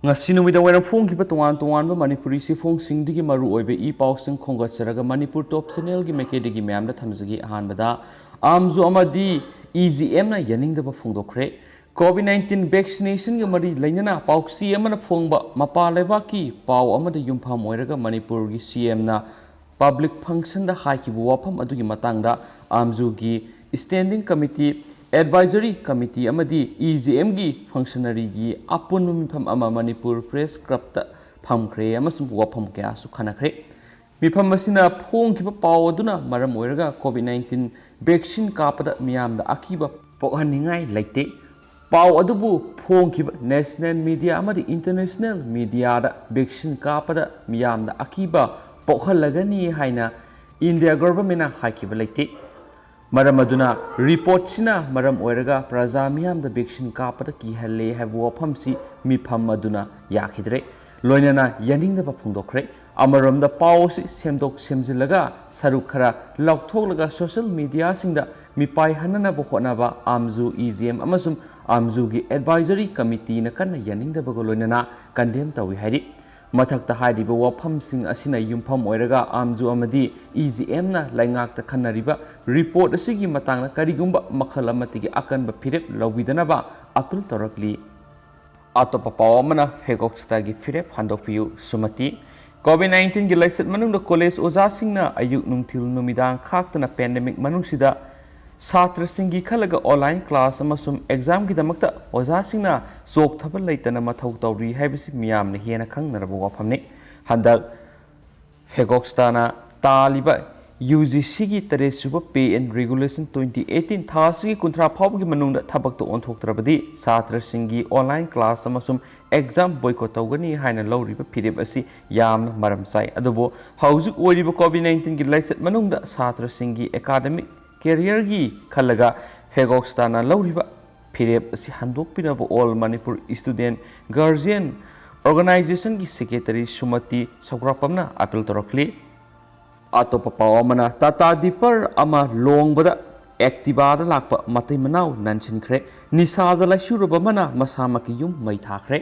ngasi numida waram phong kiba tongan tongan ba manipuri si phong sing digi maru oibe I paw sing khongat saraga manipur top channel gi meke digi myam da thamjagi ahan bada amzu amadi EGM na yaning da ba phong dokre COVID-19 vaccination gi mari lainana pauksi amana phong ba mapa leba ki paw amada yumpham oiraga manipur gi CM na public function da hai ki wafam adugi matang da amzu gi standing committee Advisory Committee amadi EGM gi functionary gi apun mifam ama Manipur Press Club ta phamkhre amasum wafam kya su khanakre mifam masina phong ki paw aduna maram oiraga COVID-19 vaccine kapada miyam da akiba pokhaningai laite paw adubu phong ki national media amadi international media da vaccine kapada miyam da akiba pokhalagani haina India government na hakiba laite Maram aduna report sina maram oiraga praja miyam da vaccine kapada ki halle habu wafam si mifam aduna yakhidre loinana yaning da phungdokre amaram da paw si semdok semjilaga saruk khara lauktholaga social media singda mipai hanana bo khona ba amzu EGM amasum amzu gi advisory committee na kan yaning da bago loinana condemn tawi hari mathakta hairiba wafam sing asina yumpham oiraga amju amadi EGM na laingak ta khanariba report asigi matangna karigumba makhal amatigi akanba phirep lawidana ba apil torakli atopa pawamana fegoksta gi phirep handokpiu sumati COVID-19 gi laiset manungda college oja singna ayuk nungthil numidang khaktana pandemic manungsida Satra Singi Kalaga online class amasum exam ki damakta oja singna sok thabal leitana mathau tawri haibisi miyam na hena khangnarabu wafamni handak hegokstana taliba UGC gi tare suba pay and regulation 2018 thasi kunthra phawgi manungda thabak to onthoktrabadi Satra Singi online class amasum exam boycott tawgani haina lawriba phireb asi yamna maram sai adubo haujuk oiriba COVID-19 gi laiset manungda Satra Singi academic career gi khalaga hegokstana lawriba phireb asi handok pinaba all Manipur student guardian organization gi secretary Sumati Sagrapamna appeal torokli atopa pawamana Tata Dipper ama longbada Activa da lakpa matai manau nansinkhre nisada laishuruba mana masamaki yum mai thakre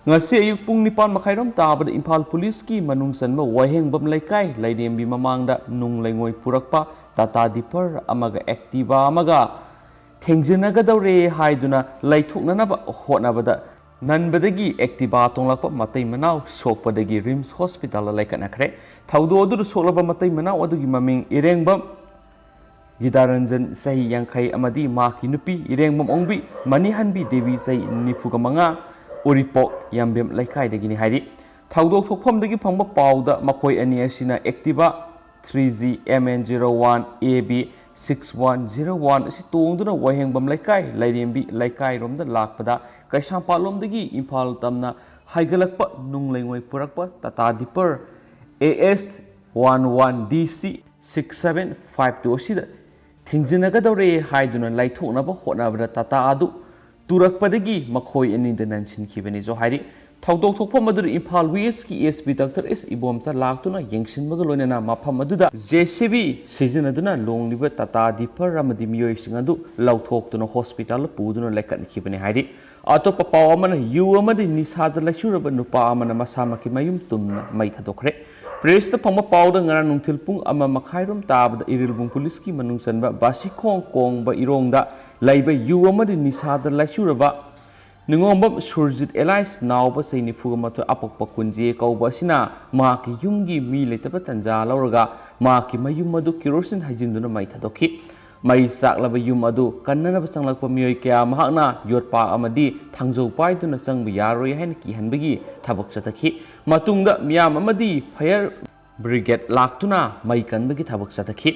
ngasi ayuk pung nipan makhairom tabada Imphal police ki manungsanma wahengbam laikai laidembi mamangda nung laingoi purakpa Tata Dipper amaga Activa amaga thengjinagadawre haiduna laithoknanaba hotnabada nanbadagi Activa tonglakpa matai manau sokpadagi Rims Hospital laikanakre thaudo adu soklaba matai manau adugi maming irengbam Gidaranjan sahi yangkai amadi maki nupi irengbam ongbi manihanbi Devi sahi nifugamanga Uripok yambem laikai dagini hairi thaudok thokpham dagi phangba pawda makhoi ani asina Activa 3G MN01 AB 6101 asi tongduna wahengbam laikai lairembi laikai romda lakpada Kaisampal lomdagi Imphal tamna haigalakpa nunglaingoi purakpa Tata Dipper AS 11DC 6752 asida thingjinagadawre haiduna laithoknaba hotnabada Tata adu Turakpadagi makhoi ani da nansinkhibani jo hairi thaudok thokpham adu Imphal West ki ASP Dr S Ibomsa laktuna yengsinbaga loinana mafam aduda JCB sizinaduna longliba Tata Dipper amadi miyoi singadu lauthokduna hospital puduna laikankhibani hairi atopa pawamana yu amadi nisada laishuraba nupa amana masamaki mayum tumna mai thadokre Press the Pama powder ngara nungthil pung ama makhairom tabda irilbung police ki manungsanba basikhong kong ba ironda laiba yu amadi nisada laishuraba ningombam surjit Elias nawba saini fugamato apokpa kunje kauba sina maki yumgi mi letaba tanja lauraga maki mayum adu kerosene hajinduna mai thadokhi mai saklaba yum adu kannana changlakpa miyoi kya mahakna yotpa amadi thangjau paiduna changba yaroi haina ki hanbagi thabak chatakhi matungda miyam amadi fire brigade laktuna mai kanbagi thabak chatakhi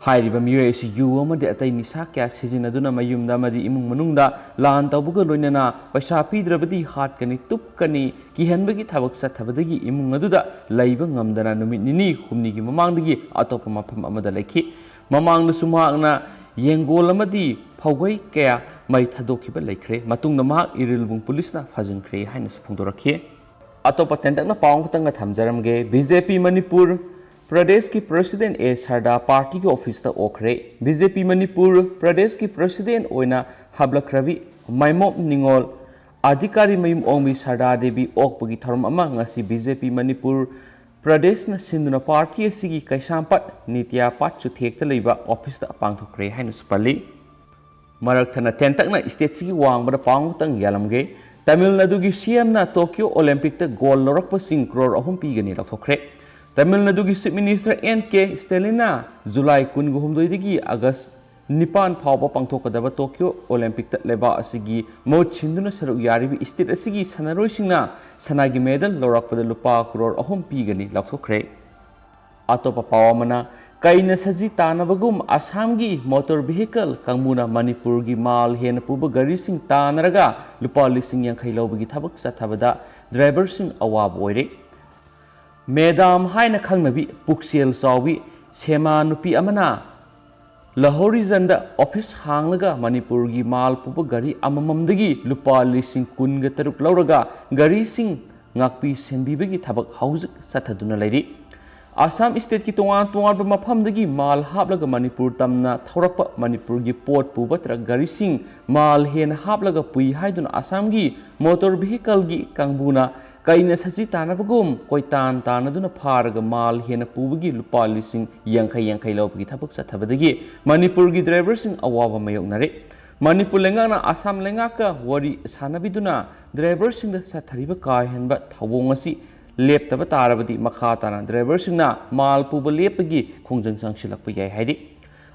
hairiba miyoi si yu amadi atai nisa kya sijinaduna mayumda amadi imung manungda lan tawbuga loinana paisa pidrabadi hatkani tupkani ki hanbagi thabak chathabadagi imung aduda laiba ngamdana numit nini humnigi mamangdagi atopa mafam amada laikhi mamangda sumagna yengol amadi phawgai kya mai thadokhiba laikhre matungna mahak irilbung police na phajinkhre haina phungdorakhi atopa tendakna pawng tanga thamjaramge BJP Manipur Pradesh ki President A Sarda party ki office ta okre BJP Manipur Pradesh ki President oina hablakrabi maimom ningol अधिकारी मयूम ओंबी सरदा देवी ओकपगी थरम अमा ngasi BJP Manipur Pradesh na sinduna party asigi Kaisampat Nitya Patchu thekta leiba office da pangthokre hainu spali marak thana tentak na state sigi wangbada pangtang yalamge Tamil Nadu gi CM na Tokyo Olympic ta gold lorakpa sing crore ahum pigani lakhokre Tamil Nadu gi Chief Minister NK Stelina July 19 digi August Nipan Pawpa Pangthokadaba Tokyo Olympic ta leba asigi mo chinduna saruk yaribi state asigi sanaroi singna sanagi medal lorakpada lupa crore ahum pigani lakhokre Atopa pawamana kaina saji tanabagum Assam gi motor vehicle kangmuna Manipur gi mal hen puba gari sing tanaraga lupa lising yang khailobagi thabak sathabada driver sing awab oire Medam haina khangnabi puksel sawi sema nupi amana Lahori da office hanglaga Manipur gi mal puba gari amamamdagi lupa lising kunga taruk lauraga gari sing ngakpi senbibagi thabak hauzik sathaduna lairi Assam state ki tongan mafamdagi mal haplaga Manipur tamna thaurakpa Manipur gi port puba tra gari sing mal hen haplaga pui haiduna Assam gi motor vehicle gi kangbuna kaina saji tanabagum koitan tanaduna pharaga mal hen pubagi lupa lising yankai lobagi thabak sathabadagi Manipur gi driver sing awaba mayoknare Manipur lengana Assam lengaka wari sanabiduna driver sing da sathariba ka henba thawongasi leptaba tarabadi makhatana driver singna mal puba lepagi khongjang sangsilakpa yai haidi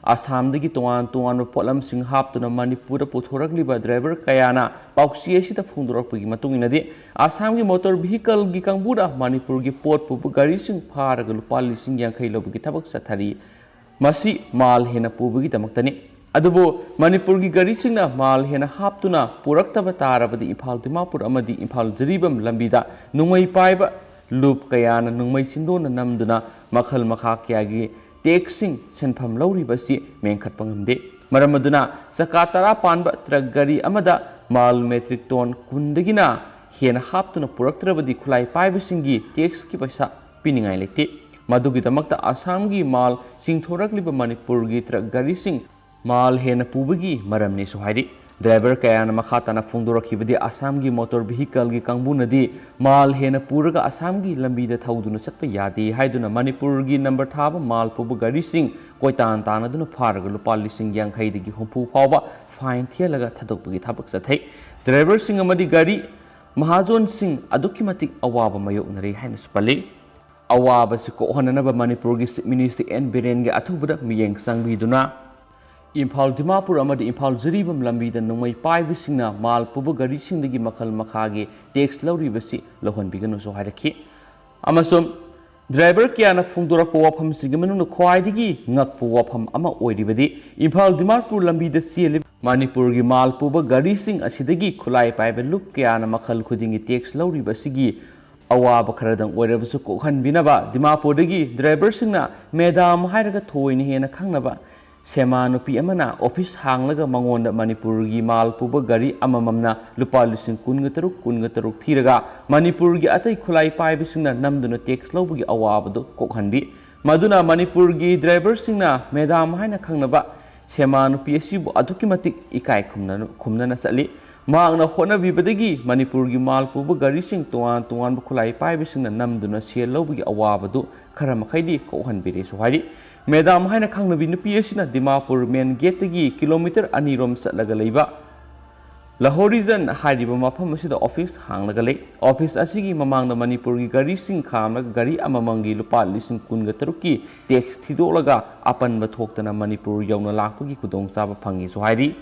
Assam dagi tongan potlam sing haptuna Manipur puthoragliba driver kayana pauksi asida phungdorakpagi matunginadi Assam gi motor vehicle gi kangbura Manipur gi port puba gari sing pharaga lupa lising yankai lobagi thabak sathari masi mal hena pubagi damaktani adubo Manipur gi gari singna mal hena haptuna puraktaba tarabadi Imphal Dimapur amadi Imphal Jaribam lambida nungmai paiba loop kayana nungmai sindona namduna makhal makha kyagi taxing senpham lauri basi mengkhat pangamde maramaduna sakatara panba truck gari amada mal metric ton kundagina hena haptuna puraktrabadi khulai paibasingi tax ki paisa piningai lete madugi damakta Assam gi mal singthorakliba Manipur gi truck gari sing mal hena pubagi maramni sohairi driver kayana makhatana phungdorakhibadi Assam gi motor vehicle gi kangbunadi mal hena puraga Assam gi lambida thauduna chatpa yade haiduna Manipur gi number thaba mal puba gari sing koitan tanaduna pharaga lupa lising yankai digi humpu phawba fine thialaga thadokpagi thabak chathai driver sing amadi gari mahajon sing adukimatik awaba mayoknari haina spali awaba se ko honanaba Manipur gi Chief Minister N Biren gi athubada miyeng sangbiduna Imphal Dimapur amadi Imphal Jaribam lambida nungmai paibisingna mal puba gari singdagi makhal makhagi tax lauribasi lohonbiganu so hairaki amasum driver kiyana phungdorakpa wafam singi manungna khwaidagi ngakpa wafam ama oiribadi Imphal Dimapur lambida siali Manipur gi mal puba gari sing asidagi khulai paiba lup kiyana makhal khudingi tax lauribasigi awaba kharadang oirabasu kokhanbinaba Dimapur dagi driver singna medam hairaga thoini hena khangnaba Sema nupi amana office hanglaga mangonda Manipur gi mal puba gari amamamna lupa lising kungataruk thiraga Manipur gi atai khulai paibisingna namduna tax lobagi awabadu kokhanbi maduna Manipur gi driver singna medam haina khangnaba sema nupi asibu adukimatik ikai khumna sali maangna hona bibadagi Manipur gi mal puba gari sing tuan khulai paibisingna namduna sel lobagi awabadu kharamakhaidi kokhanbire sohari Medam haina khangnabi nupi asina Dimapur main gate gi kilometer anirom satlaga leiba Lahori hairiba mafam asida office hanglaga lei office asigi mamangna Manipur gi gari sing khamlaga gari amamangi lupa lising kunga taruki tax thidolaga apanba thoktana Manipur yauna lakpagi kudong chaba phangi so hairi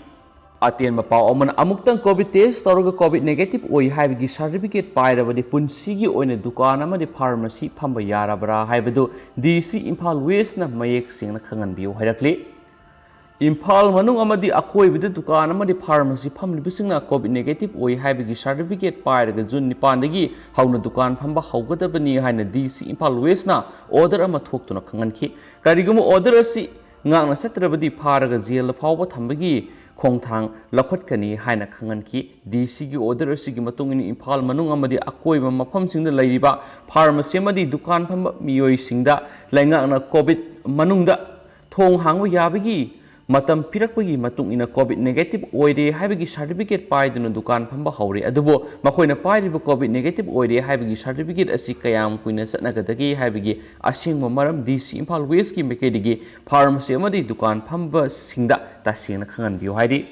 Aten mapau oman amuktang COVID test toroga COVID negative oi haibagi certificate pairabadi punsigi oina dukan amadi pharmacy phamba yarabra haibadu DC Imphal West na mayek singna khanganbiu hairakli Imphal manung amadi akoibida dukan amadi pharmacy phamlibisingna COVID negative oi haibagi certificate pairaga June 9 dagi hauna dukan phamba haugadabani haina DC Imphal West na order ama thoktuna khanganki karigumu order asi ngangna satrabadi pharaga jail phawba thambagi Khongthang lakhotkani haina khanganki DC gi order asigi matungini Imphal manung amadi akoiba mafamsingda leiriba pharmacy amadi dukan phamba miyoi singda laingakna COVID manungda thong hangwa yabagi मतम पिरक्पगी मतुंग इना Covid negative ओइरे हाइबगी certificate पाइदुना दुकान फंबा हौरे अदुबो मखोइना पाइरिबो Covid negative ओइरे हाइबगी certificate असि कयाम कुइना चटनागदगी हाइबगी असेंगबो मरम DC Imphal waste की मेकेडिगी pharmacy अमदी दुकान फंबा सिंगदा तसेंगना खंगनबियो हाइदि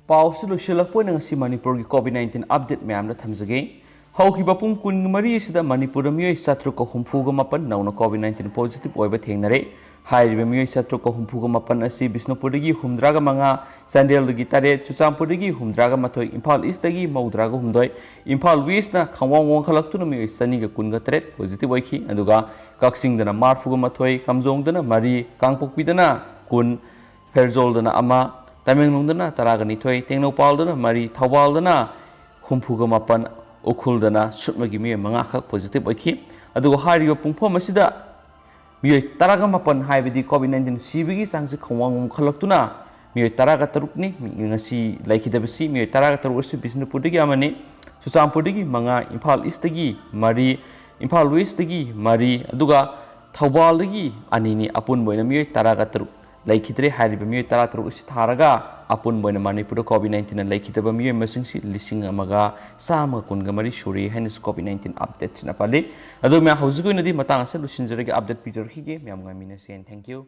पाउस लुसिलकपोइना ngasi Manipur की Covid 19 update ma'am थमजगे हौखिबा पुंग कुन मरी सिदा मणिपुर मियोय 739 नौना कोविड 19 पॉजिटिव ओइबा थेंगनरे हाइरिबा मियोय 739 असि बिष्णुपुरदगी हुमद्रागा मंगा चांदेलदगी तारे चुचामपुरदगी हुमद्रागा मथोय इम्फाल ईस्टदगी मौद्रागा हुमदोय इम्फाल वेस्टना खंवांग वंखलक्तुना मियोय 223 पॉजिटिव ओइखि अदुगा कक्सिंगदना मार्फुगा मथोय कमजोंगदना मरी कांगपोकपिदना कुन फेरजोलदना अमा तमेंगलोंगदना तरागा निथोय तेंगनौपालदना मरी थौबालदना हुमफुगा मापन उखुलदना सुटमगी मियोय मंगा खक पॉजिटिव ओइखि अदुगा हारिबा पुंफोम असिदा मियोय तरागा मापन हाइबदी कोविड 19 सीबीगी सांगसे खंवांग खलक्तुना मियोय तरागा तरुकनी ngasi लाइखिदबसी मियोय तरागा तरुकसी बिष्णुपुरदगी अमने चुचामपुरदगी मंगा इम्फाल ईस्टदगी मरी इम्फाल वेस्टदगी मरी अदुगा थौबालदगी अनिनी अपुन बोइना मियोय तरागा तरुक लाइखिद्रे हारिबा मियोय तरा तरुक असि थारगा अपुन बोइना मणिपुर कोविड 19 लाइखिदबा मियोय मसिंगसी लिसिंग अमगा सामा कुनगा मरी सुरी हैनस कोविड 19 अपडेट सिना पाले अदु म्या हौजुगोइनदी मतांग असे लुसिनजरगे अपडेट पिजरखिगे म्याम गामिना सेन थैंक यू।